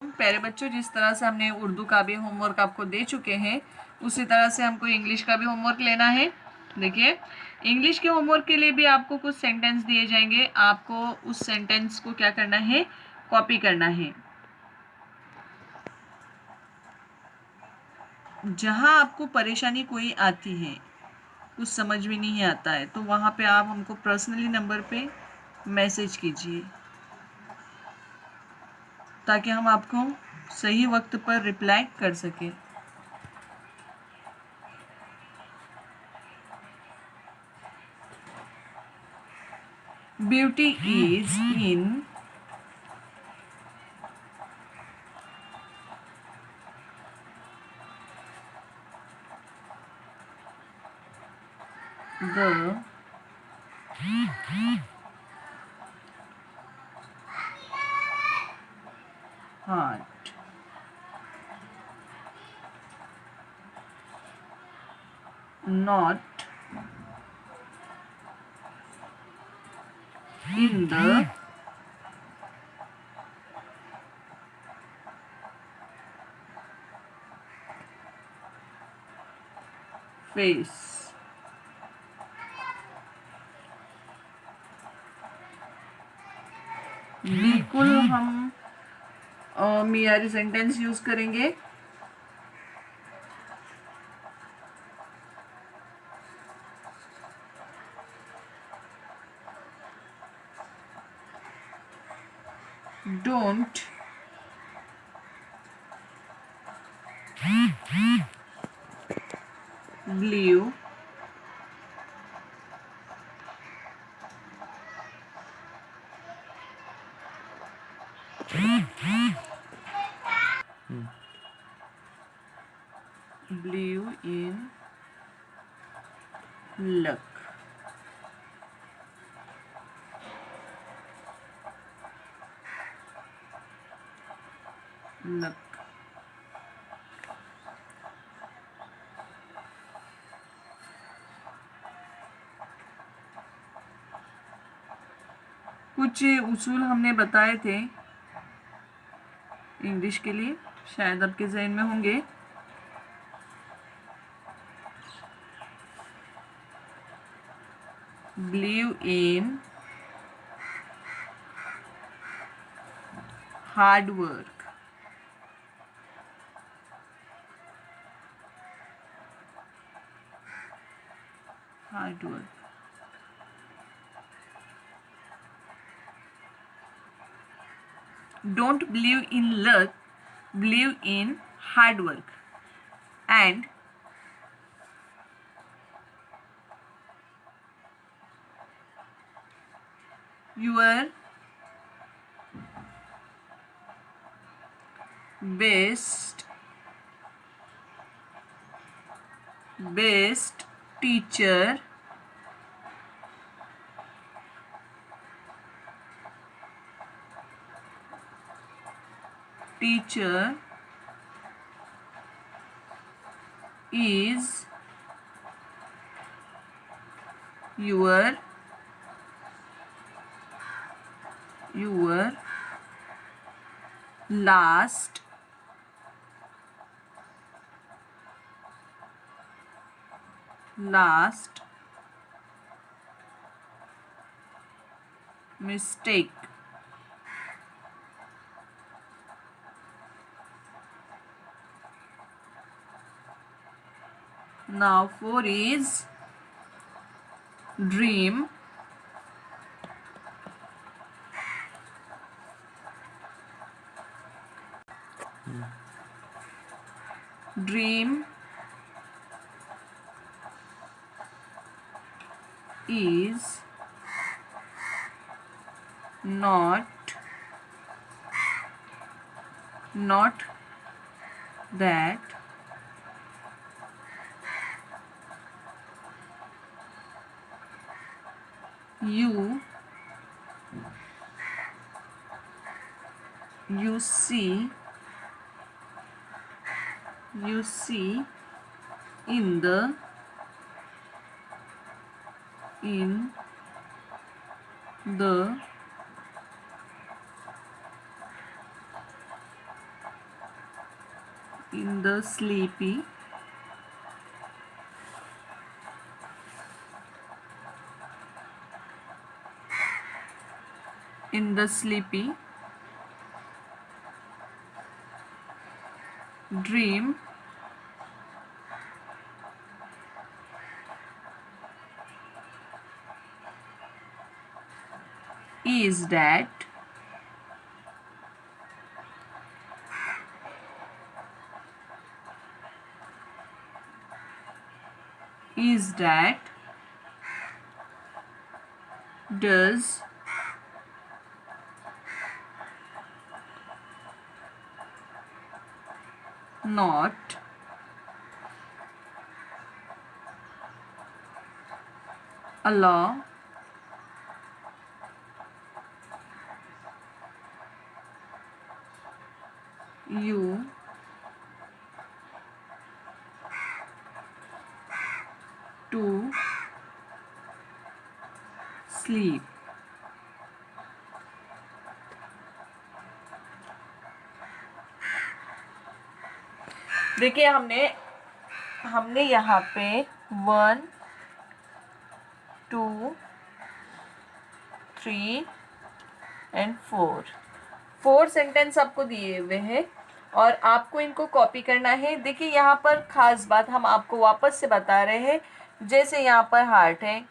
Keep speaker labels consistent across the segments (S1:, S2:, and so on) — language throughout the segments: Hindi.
S1: प्यारे बच्चों, जिस तरह से हमने उर्दू का भी होमवर्क आपको दे चुके हैं, उसी तरह से हमको इंग्लिश का भी होमवर्क लेना है। देखिए, इंग्लिश के होमवर्क के लिए भी आपको कुछ सेंटेंस दिए जाएंगे। आपको उस सेंटेंस को क्या करना है, कॉपी करना है। जहां आपको परेशानी कोई आती है, कुछ समझ में नहीं आता है, तो वहां पे आप हमको पर्सनली नंबर पे मैसेज कीजिए, ताकि हम आपको सही वक्त पर रिप्लाई कर सकें। Beauty is in the heart, not in the face. बिल्कुल हम मियारी सेंटेंस यूज करेंगे। Don't believe in luck. luck. कुछ उसूल हमने बताए थे इंग्लिश के लिए, शायद आपके ज़हन में होंगे। Believe in hard work, hard work. Don't believe in luck, believe in hard work. And your best teacher is your last mistake. Now 4 is dream. Dream is not that you see in the in the sleepy, in the sleepy dream is that does not allow you to sleep. देखिए हमने यहाँ पे 1 2 3 एंड 4 सेंटेंस आपको दिए हुए हैं और आपको इनको कॉपी करना है। देखिए यहाँ पर खास बात हम आपको वापस से बता रहे हैं, जैसे यहाँ पर हार्ट है,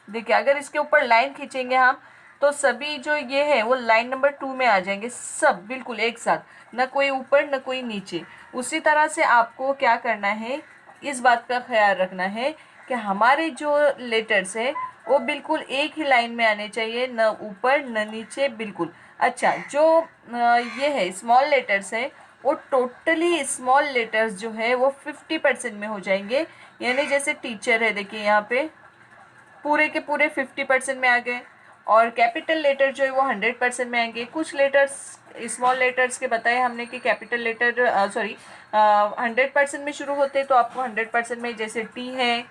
S1: देखिए अगर इसके ऊपर लाइन खींचेंगे हम तो सभी जो ये है वो लाइन नंबर 2 में आ जाएंगे, सब बिल्कुल एक साथ, न कोई ऊपर न कोई नीचे। उसी तरह से आपको क्या करना है, इस बात का ख्याल रखना है कि हमारे जो लेटर्स है वो बिल्कुल एक ही लाइन में आने चाहिए, न ऊपर न नीचे, बिल्कुल। अच्छा, जो ये है स्मॉल लेटर्स है वो टोटली स्मॉल लेटर्स जो है वो 50% में हो जाएंगे, यानी जैसे टीचर है, देखिए यहाँ पे पूरे के पूरे 50% में आ गए। और कैपिटल लेटर जो है वो 100% में आएंगे। कुछ लेटर्स स्मॉल लेटर्स के बताए हमने कि कैपिटल लेटर 100% में शुरू होते हैं, तो आपको 100% में, जैसे टी है,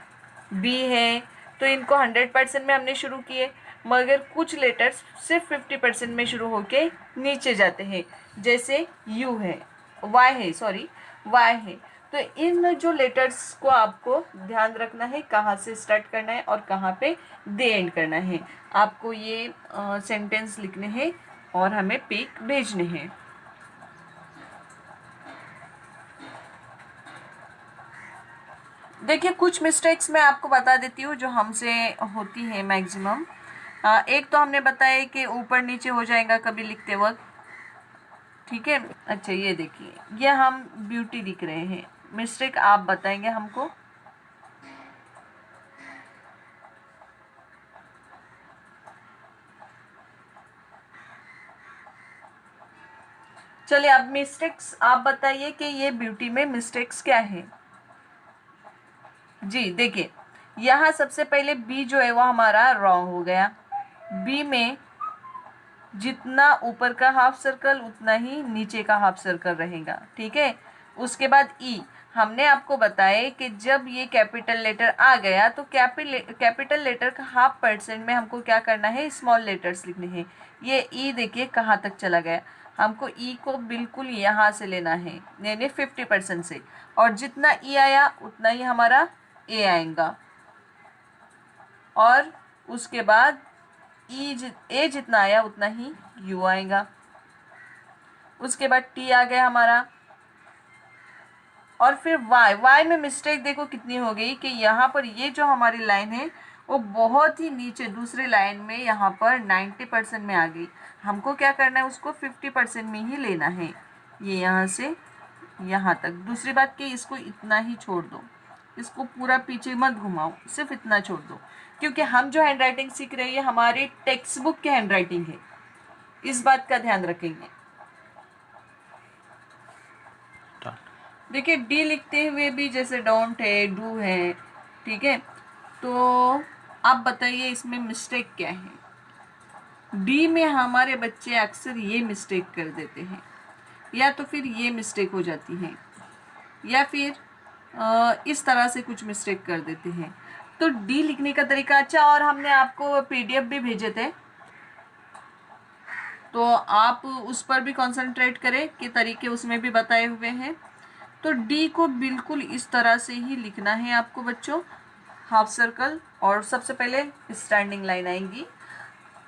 S1: बी है, तो इनको 100% में हमने शुरू किए। मगर कुछ लेटर्स सिर्फ 50% में शुरू होके नीचे जाते हैं, जैसे यू है, वाई है। तो इन जो लेटर्स को आपको ध्यान रखना है, कहाँ से स्टार्ट करना है और कहाँ पे दे एंड करना है। आपको ये सेंटेंस लिखने हैं और हमें पिक भेजने हैं। देखिए कुछ मिस्टेक्स मैं आपको बता देती हूँ जो हमसे होती है मैक्सिमम। एक तो हमने बताया कि ऊपर नीचे हो जाएगा कभी लिखते वक्त, ठीक है। अच्छा ये देखिए, ये हम ब्यूटी लिख रहे हैं, मिस्टेक आप बताएंगे हमको। चलिए अब मिस्टेक्स आप बताइए कि ये ब्यूटी में मिस्टेक्स क्या है। जी देखिए, यहाँ सबसे पहले बी जो है वो हमारा रॉन्ग हो गया। बी में जितना ऊपर का हाफ सर्कल उतना ही नीचे का हाफ सर्कल रहेगा, ठीक है। उसके बाद ई, हमने आपको बताया कि जब ये कैपिटल लेटर आ गया तो कैपिटल लेटर का 0.5% में हमको क्या करना है, स्मॉल लेटर्स लिखने हैं। ये ई देखिए कहाँ तक चला गया, हमको ई को बिल्कुल यहाँ से लेना है, यानी 50% से, और जितना ई आया उतना ही हमारा ए आएगा। और उसके बाद ए जितना आया उतना ही यू आएगा। उसके बाद टी आ गया हमारा, और फिर वाई में मिस्टेक देखो कितनी हो गई कि यहाँ पर ये जो हमारी लाइन है वो बहुत ही नीचे दूसरी लाइन में यहाँ पर 90% में आ गई। हमको क्या करना है, उसको 50% में ही लेना है, ये यहाँ से यहाँ तक। दूसरी बात कि इसको इतना ही छोड़ दो, इसको पूरा पीछे मत घुमाओ, सिर्फ इतना छोड़ दो, क्योंकि हम जो हैंड राइटिंग सीख रहे हैं हमारे टेक्स्ट बुक की हैंड राइटिंग है, इस बात का ध्यान रखेंगे। देखिए डी लिखते हुए भी जैसे डोंट है, डू है, ठीक है। तो आप बताइए इसमें मिस्टेक क्या है। डी में हमारे बच्चे अक्सर ये मिस्टेक कर देते हैं, या तो फिर ये मिस्टेक हो जाती है, या फिर इस तरह से कुछ मिस्टेक कर देते हैं। तो डी लिखने का तरीका अच्छा, और हमने आपको पीडीएफ भी भेजे थे, तो आप उस पर भी कंसंट्रेट करें कि तरीके उसमें भी बताए हुए हैं। तो डी को बिल्कुल इस तरह से ही लिखना है आपको बच्चों, हाफ सर्कल, और सबसे पहले स्टैंडिंग लाइन आएंगी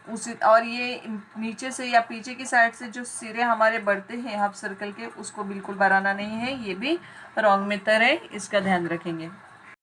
S1: उसी, और ये नीचे से या पीछे की साइड से जो सिरे हमारे बढ़ते हैं हाफ सर्कल के, उसको बिल्कुल बनाना नहीं है, ये भी रॉन्ग मेथड है, इसका ध्यान रखेंगे।